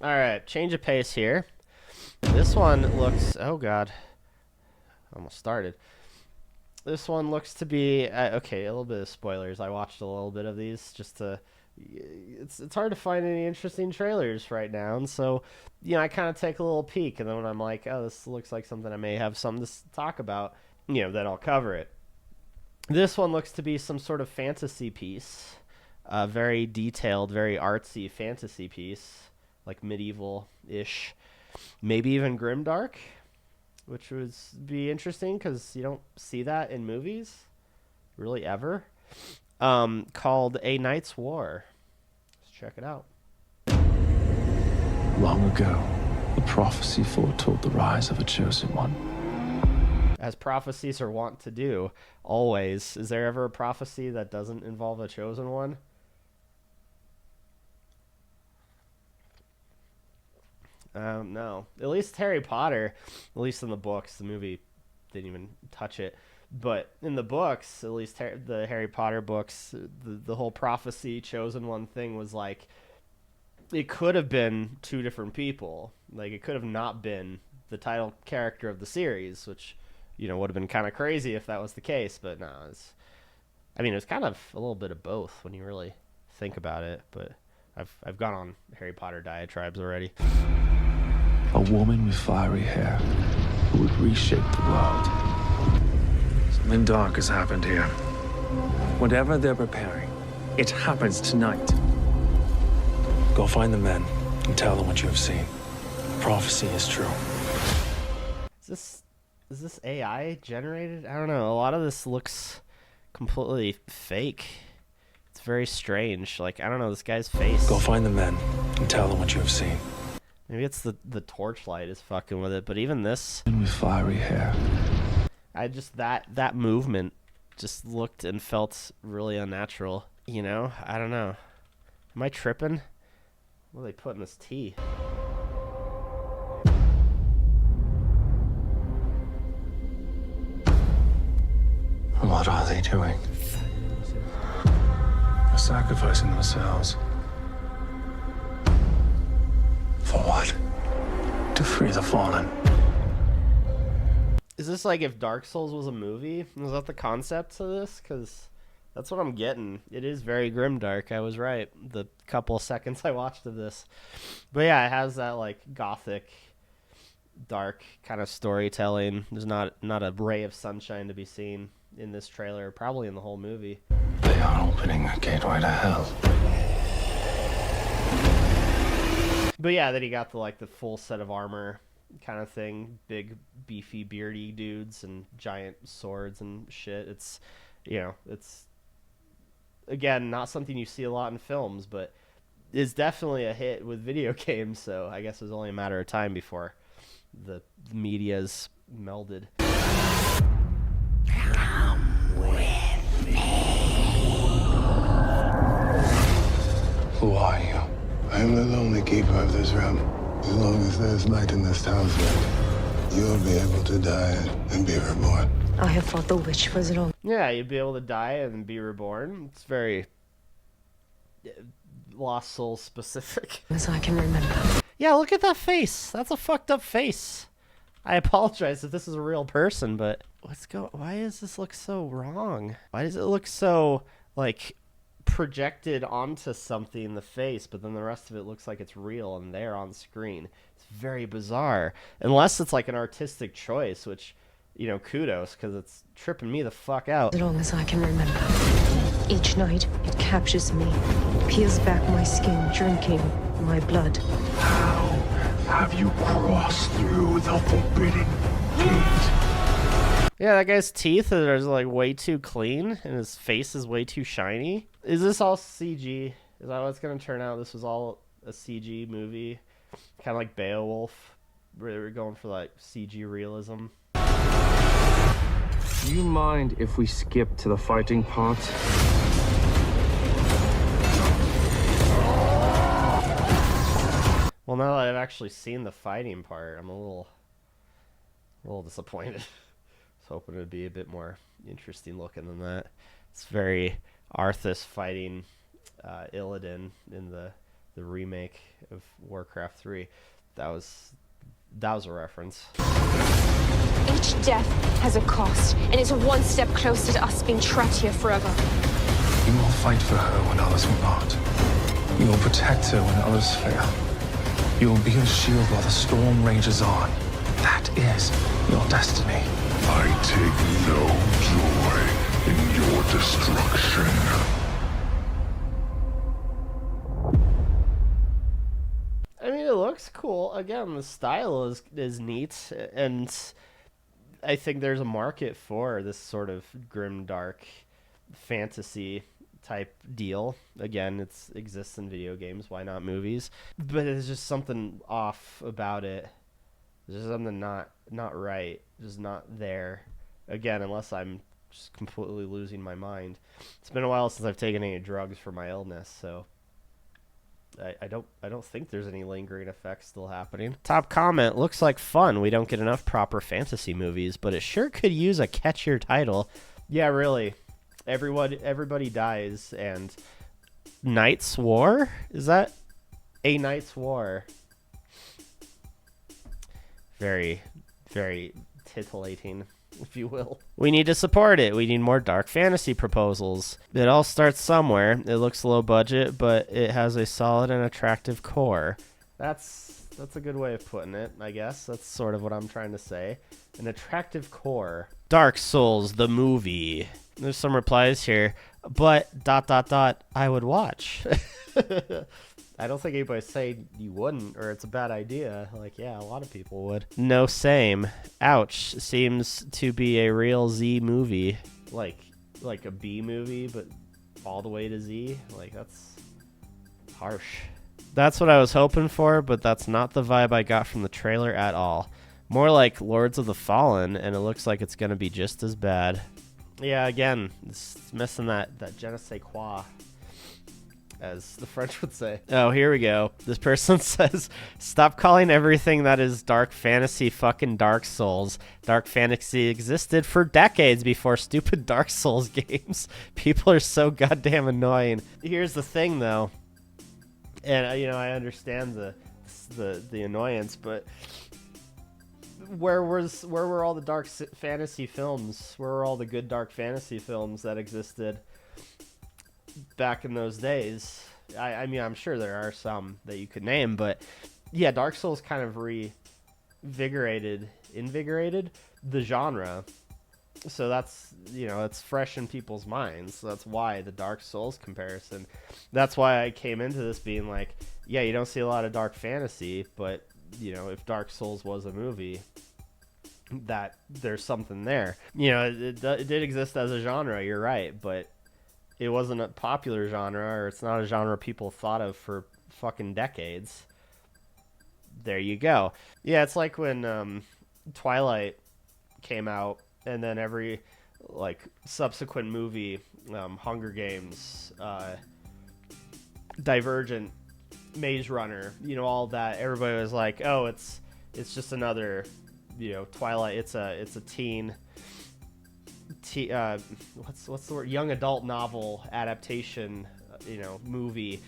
All right, change of pace here. This one looks. Oh God, almost started. This one looks to be okay. A little bit of spoilers. I watched a little bit of these just to. It's hard to find any interesting trailers right now, and so I kind of take a little peek, and then when I'm like, oh, this looks like something I may have something to talk about, then I'll cover it. This one looks to be some sort of fantasy piece, a very detailed, very artsy fantasy piece, like medieval-ish, maybe even grimdark, which would be interesting because you don't see that in movies, really ever. Called A Knight's War. Let's check it out. Long ago, a prophecy foretold the rise of a chosen one. As prophecies are wont to do, always. Is there ever a prophecy that doesn't involve a chosen one? No. At least Harry Potter, at least in the books, the movie didn't even touch it. But in the books, at least the Harry Potter books, the whole prophecy, chosen one thing was like, it could have been two different people. Like, it could have not been the title character of the series, which, would have been kind of crazy if that was the case. But no, it was kind of a little bit of both when you really think about it. But I've gone on Harry Potter diatribes already. A woman with fiery hair who would reshape the world. Something dark has happened here. Whatever they're preparing, it happens tonight. Go find the men and tell them what you have seen. The prophecy is true. Is this AI generated? I don't know. A lot of this looks completely fake. It's very strange. Like, I don't know, this guy's face. Go find the men and tell them what you have seen. Maybe it's the torchlight is fucking with it, but even this. And with fiery hair. That movement just looked and felt really unnatural. I don't know. Am I tripping? What are they putting in this tea? What are they doing? They're sacrificing themselves. For what? To free the fallen. Is this like if Dark Souls was a movie? Is that the concept of this? Because that's what I'm getting. It is very grimdark. I was right. The couple of seconds I watched of this. But yeah, it has that like gothic, dark kind of storytelling. There's not a ray of sunshine to be seen in this trailer, probably in the whole movie. They are opening a gateway to hell. But yeah, then you got the full set of armor kind of thing, big beefy beardy dudes and giant swords and shit. It's it's again not something you see a lot in films, but is definitely a hit with video games, so I guess it was only a matter of time before the media's melded. Come with me. Who are you? I am the lonely keeper of this realm. As long as there's light in this townsland, you'll be able to die and be reborn. I have fought the witch for so long. Yeah, you'd be able to die and be reborn. It's very Lost Souls specific. As I can remember. Yeah, look at that face. That's a fucked up face. I apologize if this is a real person, but why does this look so wrong? Why does it look so like projected onto something in the face, but then the rest of it looks like it's real and there on screen? It's very bizarre. Unless it's like an artistic choice, which, kudos, because it's tripping me the fuck out. As long as I can remember. Each night, it captures me, peels back my skin, drinking my blood. How have you crossed through the forbidden gate? Yeah, that guy's teeth are like way too clean, and his face is way too shiny. Is this all CG? Is that what it's gonna turn out? This was all a CG movie, kind of like Beowulf, where they were going for like CG realism. Do you mind if we skip to the fighting part? Well, now that I've actually seen the fighting part, I'm a little disappointed. I was hoping it would be a bit more interesting looking than that. It's very Arthas fighting Illidan in the the remake of Warcraft 3. That was a reference. Each death has a cost, and it's one step closer to us being trapped here forever. You will fight for her when others will not. You will protect her when others fail. You will be a shield while the storm rages on. That is your destiny. I take no joy in your destruction. I mean, it looks cool. Again, the style is neat, and I think there's a market for this sort of grim, dark fantasy type deal. Again, it exists in video games. Why not movies? But there's just something off about it. There's just something not right. Just not there. Again, unless I'm just completely losing my mind. It's been a while since I've taken any drugs for my illness, so I don't think there's any lingering effects still happening. Top comment, looks like fun. We don't get enough proper fantasy movies, but it sure could use a catchier title. Yeah, really. Everybody dies, and Knight's War? Is that A Knight's War? Very, very titillating, if you will. We need to support it. We need more dark fantasy proposals. It all starts somewhere. It looks low budget, but it has a solid and attractive core. That's a good way of putting it, I guess. That's sort of what I'm trying to say. An attractive core. Dark Souls, the movie. There's some replies here, but ... I would watch. I don't think anybody's saying you wouldn't, or it's a bad idea. Like, yeah, a lot of people would. No, same. Ouch. Seems to be a real Z movie. Like a B movie, but all the way to Z. Like, that's harsh. That's what I was hoping for, but that's not the vibe I got from the trailer at all. More like Lords of the Fallen, and it looks like it's going to be just as bad. Yeah, again, it's missing that je ne sais quoi, as the French would say. Oh, here we go. This person says, stop calling everything that is dark fantasy fucking Dark Souls. Dark fantasy existed for decades before stupid Dark Souls games. People are so goddamn annoying. Here's the thing, though, and I understand the annoyance, but where were all the dark fantasy films? Where were all the good dark fantasy films that existed back in those days? I mean, I'm sure there are some that you could name, but yeah, Dark Souls kind of invigorated the genre. So that's, it's fresh in people's minds. So that's why the Dark Souls comparison. That's why I came into this being like, yeah, you don't see a lot of dark fantasy, but if Dark Souls was a movie, that there's something there. It did exist as a genre, you're right, but it wasn't a popular genre, or it's not a genre people thought of for fucking decades. There you go. Yeah, it's like when Twilight came out, and then every subsequent movie, Hunger Games, Divergent, Maze Runner, all that, everybody was like, oh, it's just another, Twilight, it's a teen what's the word, young adult novel adaptation, movie.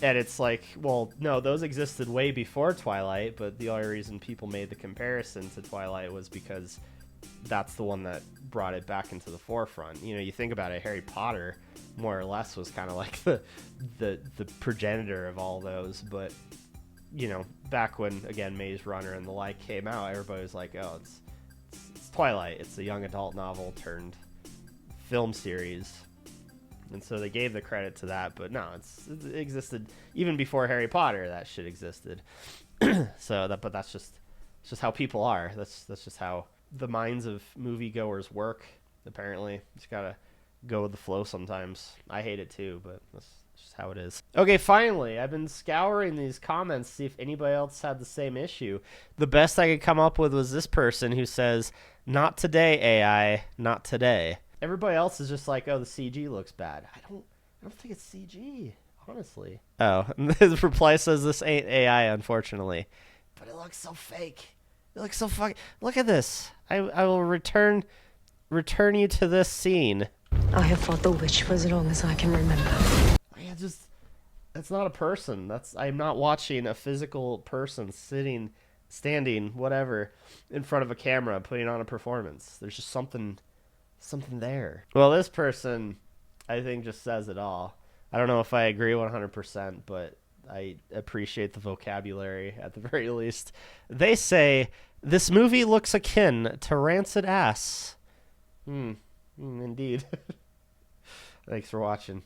And it's like, well, no, those existed way before Twilight, but the only reason people made the comparison to Twilight was because that's the one that brought it back into the forefront. You think about it, Harry Potter more or less was kind of like the progenitor of all those, but back when, again, Maze Runner and the like came out, everybody was like, oh, it's Twilight, it's a young adult novel turned film series. And so they gave the credit to that, but no, it existed even before Harry Potter. That shit existed. But that's just how people are. That's just how the minds of moviegoers work. Apparently, just gotta go with the flow sometimes. I hate it too, but that's just how it is. Okay, finally, I've been scouring these comments to see if anybody else had the same issue. The best I could come up with was this person who says, "Not today, AI, not today." Everybody else is just like, oh, the CG looks bad. I don't think it's CG, honestly. Oh, the reply says this ain't AI, unfortunately. But it looks so fake. It looks so fucking... Look at this. I will return you to this scene. I have fought the witch for as long as I can remember. Yeah, just That's not a person. I'm not watching a physical person sitting, standing, whatever, in front of a camera putting on a performance. There's just something there. Well, this person, I think, just says it all. I don't know if I agree 100%, but I appreciate the vocabulary at the very least. They say, this movie looks akin to Rancid Ass. Indeed. Thanks for watching.